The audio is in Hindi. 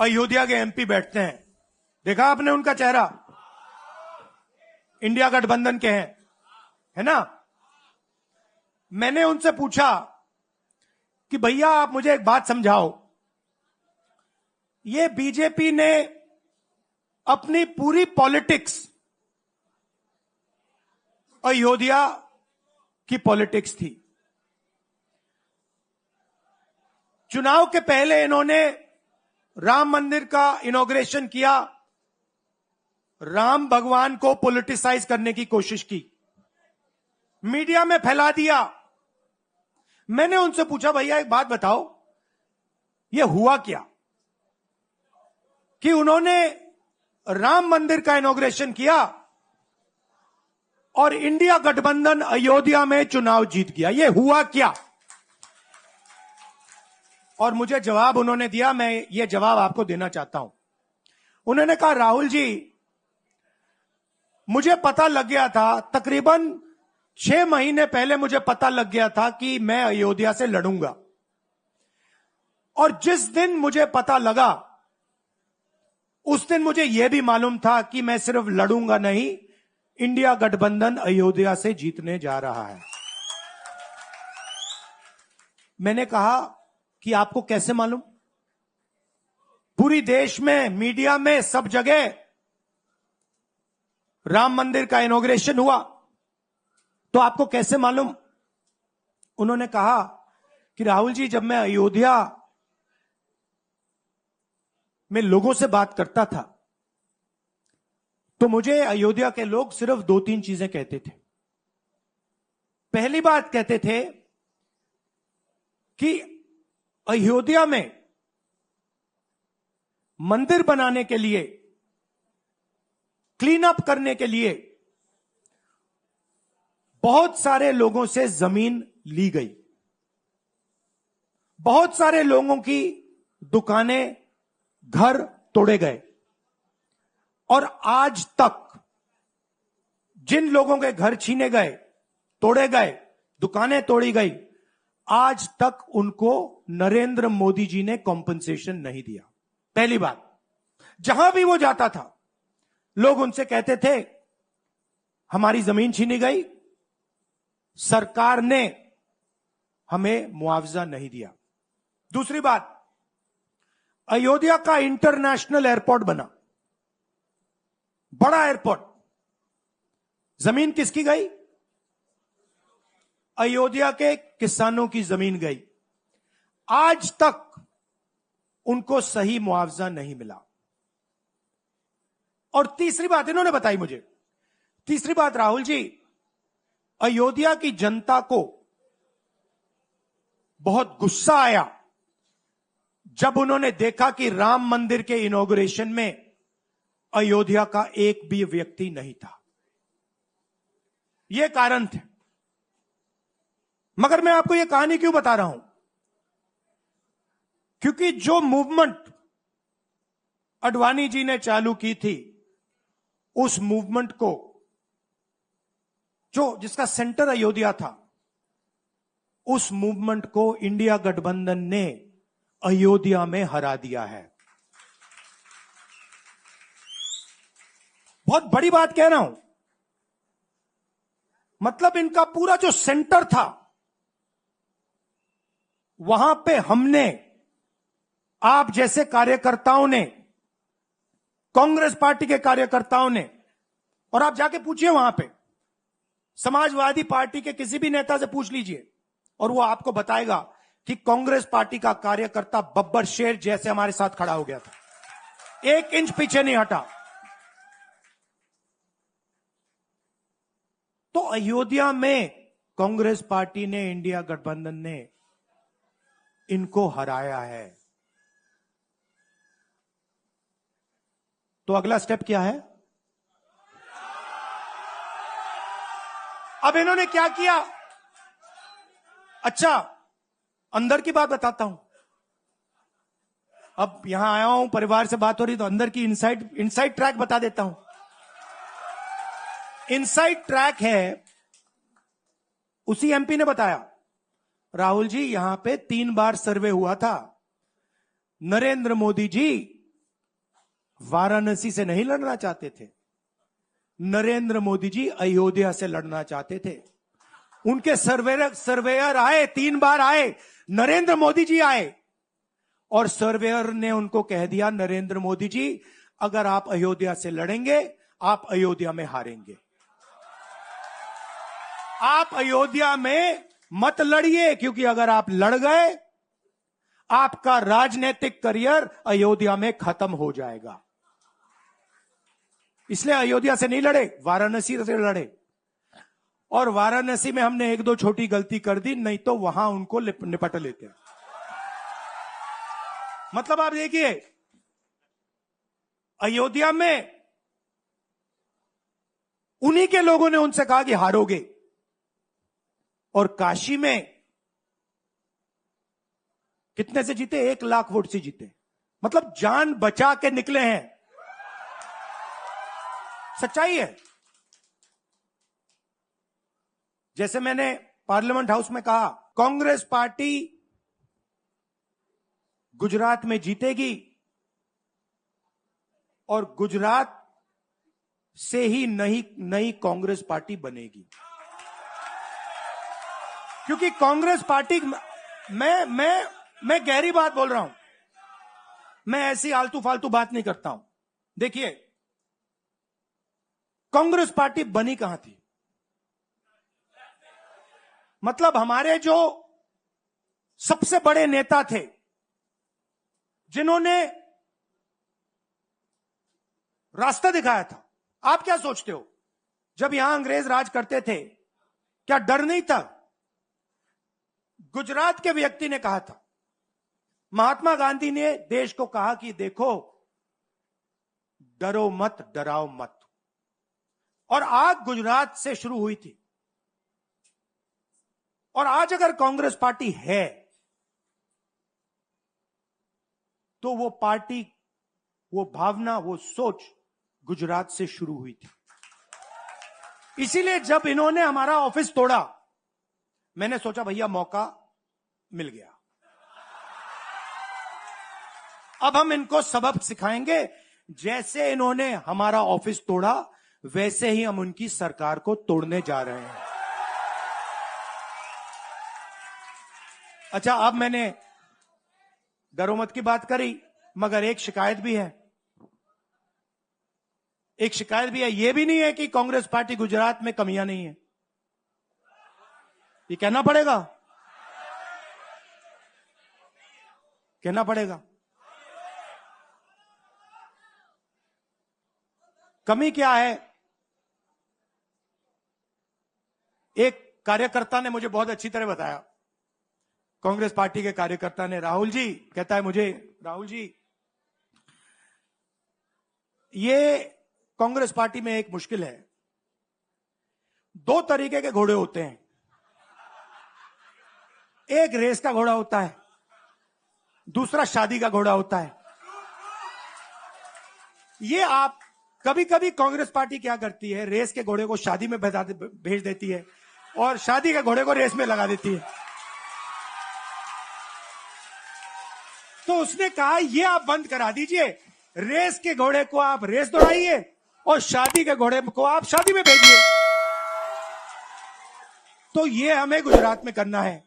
अयोध्या के एमपी बैठते हैं, देखा आपने उनका चेहरा? इंडिया गठबंधन के हैं, है ना? मैंने उनसे पूछा कि भैया आप मुझे एक बात समझाओ, ये बीजेपी ने अपनी पूरी पॉलिटिक्स अयोध्या की पॉलिटिक्स थी। चुनाव के पहले इन्होंने राम मंदिर का इनॉग्रेशन किया, राम भगवान को पॉलिटिसाइज करने की कोशिश की, मीडिया में फैला दिया। मैंने उनसे पूछा भैया एक बात बताओ, यह हुआ क्या कि उन्होंने राम मंदिर का इनॉग्रेशन किया और इंडिया गठबंधन अयोध्या में चुनाव जीत गया? यह हुआ क्या? और मुझे जवाब उन्होंने दिया, मैं यह जवाब आपको देना चाहता हूं। उन्होंने कहा राहुल जी, मुझे पता लग गया था, तकरीबन 6 महीने पहले मुझे पता लग गया था कि मैं अयोध्या से लड़ूंगा, और जिस दिन मुझे पता लगा उस दिन मुझे यह भी मालूम था कि मैं सिर्फ लड़ूंगा नहीं, इंडिया गठबंधन अयोध्या से जीतने जा रहा है। मैंने कहा कि आपको कैसे मालूम? पूरी देश में, मीडिया में, सब जगह राम मंदिर का इनॉग्रेशन हुआ, तो आपको कैसे मालूम? उन्होंने कहा कि राहुल जी, जब मैं अयोध्या में लोगों से बात करता था तो मुझे अयोध्या के लोग सिर्फ 2-3 चीजें कहते थे। पहली बात कहते थे कि अयोध्या में मंदिर बनाने के लिए, क्लीन अप करने के लिए बहुत सारे लोगों से जमीन ली गई, बहुत सारे लोगों की दुकानें, घर तोड़े गए, और आज तक जिन लोगों के घर छीने गए, तोड़े गए, दुकानें तोड़ी गई, आज तक उनको नरेंद्र मोदी जी ने कॉम्पनसेशन नहीं दिया। पहली बात। जहां भी वो जाता था लोग उनसे कहते थे हमारी जमीन छीनी गई, सरकार ने हमें मुआवजा नहीं दिया। दूसरी बात, अयोध्या का इंटरनेशनल एयरपोर्ट बना, बड़ा एयरपोर्ट, जमीन किसकी गई? अयोध्या के किसानों की जमीन गई। आज तक उनको सही मुआवजा नहीं मिला। और तीसरी बात इन्होंने बताई मुझे, तीसरी बात, राहुल जी, अयोध्या की जनता को बहुत गुस्सा आया जब उन्होंने देखा कि राम मंदिर के इनॉग्रेशन में अयोध्या का एक भी व्यक्ति नहीं था। यह कारण थे। मगर मैं आपको यह कहानी क्यों बता रहा हूं? क्योंकि जो मूवमेंट अडवाणी जी ने चालू की थी, उस मूवमेंट को, जिसका सेंटर अयोध्या था, उस मूवमेंट को इंडिया गठबंधन ने अयोध्या में हरा दिया है। बहुत बड़ी बात कह रहा हूं। मतलब इनका पूरा जो सेंटर था, वहां पे हमने, आप जैसे कार्यकर्ताओं ने, कांग्रेस पार्टी के कार्यकर्ताओं ने, और आप जाके पूछिए वहां पे, समाजवादी पार्टी के किसी भी नेता से पूछ लीजिए और वो आपको बताएगा कि कांग्रेस पार्टी का कार्यकर्ता बब्बर शेर जैसे हमारे साथ खड़ा हो गया था, 1 इंच पीछे नहीं हटा। तो अयोध्या में कांग्रेस पार्टी ने, इंडिया गठबंधन ने इनको हराया है। तो अगला स्टेप क्या है? अब इन्होंने क्या किया? अच्छा, अंदर की बात बताता हूं। अब यहां आया हूं, परिवार से बात हो रही, तो अंदर की इनसाइड ट्रैक बता देता हूं। इनसाइड ट्रैक है, उसी एमपी ने बताया, राहुल जी यहां पे 3 बार सर्वे हुआ था, नरेंद्र मोदी जी वाराणसी से नहीं लड़ना चाहते थे। नरेंद्र मोदी जी अयोध्या से लड़ना चाहते थे। उनके सर्वेयर आए, 3 बार आए, नरेंद्र मोदी जी आए, और सर्वेयर ने उनको कह दिया, नरेंद्र मोदी जी अगर आप अयोध्या से लड़ेंगे, आप अयोध्या में हारेंगे। आप अयोध्या में मत लड़िए, क्योंकि अगर आप लड़ गए, आपका राजनीतिक करियर अयोध्या में खत्म हो जाएगा। इसलिए अयोध्या से नहीं लड़े, वाराणसी से लड़े। और वाराणसी में हमने 1-2 छोटी गलती कर दी, नहीं तो वहां उनको निपट लेते। मतलब आप देखिए, अयोध्या में उन्हीं के लोगों ने उनसे कहा कि हारोगे, और काशी में कितने से जीते? 1 लाख वोट से जीते। मतलब जान बचा के निकले हैं। सच्चाई है। जैसे मैंने पार्लियामेंट हाउस में कहा, कांग्रेस पार्टी गुजरात में जीतेगी और गुजरात से ही नई कांग्रेस पार्टी बनेगी। क्योंकि कांग्रेस पार्टी, मैं गहरी बात बोल रहा हूं, मैं ऐसी आलतू फालतू बात नहीं करता हूं। देखिए, कांग्रेस पार्टी बनी कहां थी? मतलब हमारे जो सबसे बड़े नेता थे, जिन्होंने रास्ता दिखाया था। आप क्या सोचते हो, जब यहां अंग्रेज राज करते थे, क्या डर नहीं था? गुजरात के व्यक्ति ने कहा था, महात्मा गांधी ने देश को कहा कि देखो, डरो मत, डराओ मत। और आग गुजरात से शुरू हुई थी। और आज अगर कांग्रेस पार्टी है, तो वो पार्टी, वो भावना, वो सोच गुजरात से शुरू हुई थी। इसीलिए जब इन्होंने हमारा ऑफिस तोड़ा, मैंने सोचा भैया मौका मिल गया, अब हम इनको सबक सिखाएंगे। जैसे इन्होंने हमारा ऑफिस तोड़ा, वैसे ही हम उनकी सरकार को तोड़ने जा रहे हैं। अच्छा, अब मैंने डरो मत की बात करी, मगर एक शिकायत भी है। एक शिकायत भी है। यह भी नहीं है कि कांग्रेस पार्टी गुजरात में कमियां नहीं है, ये कहना पड़ेगा, कहना पड़ेगा। कमी क्या है? एक कार्यकर्ता ने मुझे बहुत अच्छी तरह बताया, कांग्रेस पार्टी के कार्यकर्ता ने, राहुल जी, कहता है मुझे, राहुल जी, ये कांग्रेस पार्टी में एक मुश्किल है, 2 तरीके के घोड़े होते हैं। एक रेस का घोड़ा होता है, दूसरा शादी का घोड़ा होता है। ये आप कभी कभी कांग्रेस पार्टी क्या करती है, रेस के घोड़े को शादी में भेज देती है और शादी के घोड़े को रेस में लगा देती है। तो उसने कहा ये आप बंद करा दीजिए, रेस के घोड़े को आप रेस दौड़ाइए और शादी के घोड़े को आप शादी में भेजिए। तो ये हमें गुजरात में करना है।